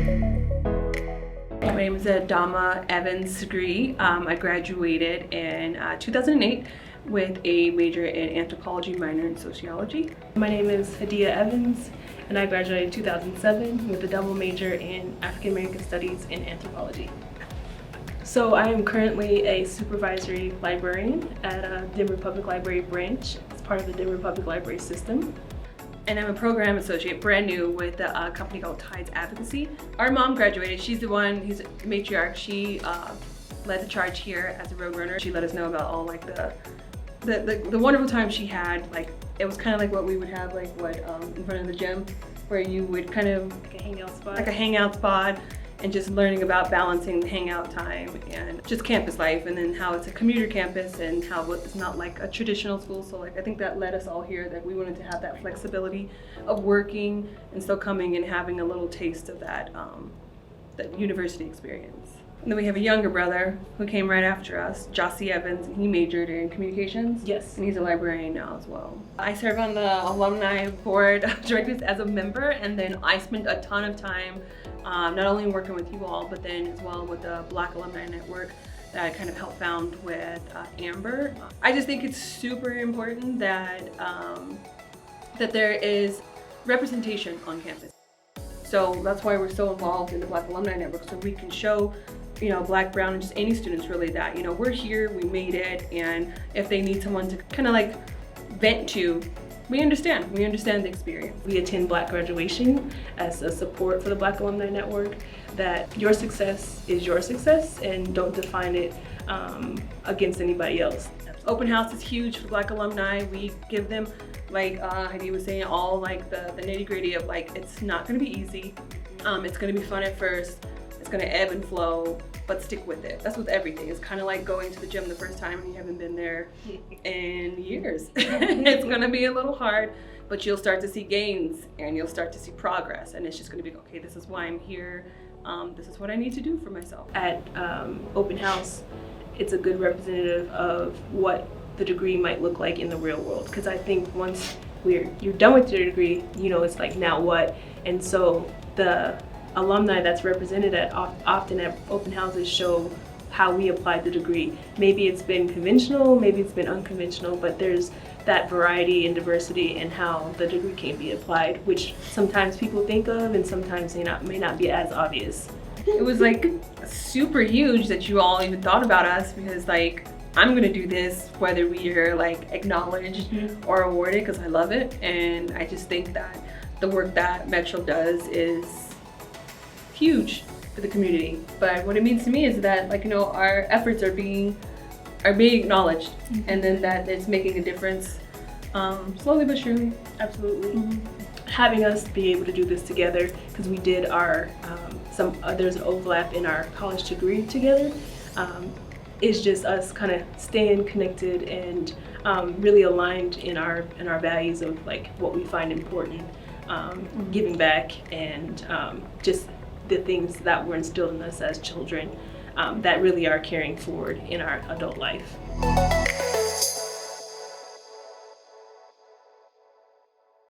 My name is Adama Evans-Segree. I graduated in 2008 with a major in anthropology, minor in sociology. My name is Hadiya Evans, and I graduated in 2007 with a double major in African American Studies and anthropology. So I am currently a supervisory librarian at Denver Public Library branch as part of the Denver Public Library system. And I'm a program associate, brand new, with a company called Tides Advocacy. Our mom graduated. She's the one who's the matriarch. She led the charge here as a roadrunner. She let us know about all like the wonderful time she had. Like it was kind of like what we would have like in front of the gym, where you would kind of like a hangout spot, and just learning about balancing the hangout time and just campus life, and then how it's a commuter campus and how it's not like a traditional school. So like I think that led us all here, that we wanted to have that flexibility of working and still coming and having a little taste of that university experience. And then we have a younger brother who came right after us, Hadiya Evans, and he majored in communications. Yes. And he's a librarian now as well. I serve on the Alumni Board of Directors as a member, and then I spend a ton of time not only working with you all, but then as well with the Black Alumni Network that I kind of helped found with Amber. I just think it's super important that that there is representation on campus. So that's why we're so involved in the Black Alumni Network, so we can show, you know, Black, Brown, and just any students really that, you know, we're here, we made it, and if they need someone to kind of like vent to, we understand the experience. We attend Black graduation as a support for the Black Alumni Network, that your success is your success and don't define it against anybody else. Open house is huge for Black alumni. We give them, like Heidi was saying, all like the nitty gritty of like, it's not gonna be easy. It's gonna be fun at first. It's gonna ebb and flow, but stick with it. That's with everything. It's kind of like going to the gym the first time and you haven't been there in years. It's gonna be a little hard, but you'll start to see gains and you'll start to see progress, and it's just gonna be, okay, this is why I'm here. This is what I need to do for myself. At open house, it's a good representative of what the degree might look like in the real world. Because I think once you're done with your degree, you know, it's like, now what? And so the alumni that's represented often at open houses show how we applied the degree. Maybe it's been conventional, maybe it's been unconventional, but there's that variety and diversity in how the degree can be applied, which sometimes people think of and sometimes may not be as obvious. It was like super huge that you all even thought about us, because like, I'm gonna do this whether we are like acknowledged or awarded, because I love it, and I just think that the work that Metro does is huge for the community. But what it means to me is that, like, you know, our efforts are being acknowledged, and then that it's making a difference, slowly but surely. Absolutely. Having us be able to do this together, because we did our there's an overlap in our college degree together. It's just us kind of staying connected and really aligned in our values of like what we find important, giving back, and just the things that were instilled in us as children that really are carrying forward in our adult life.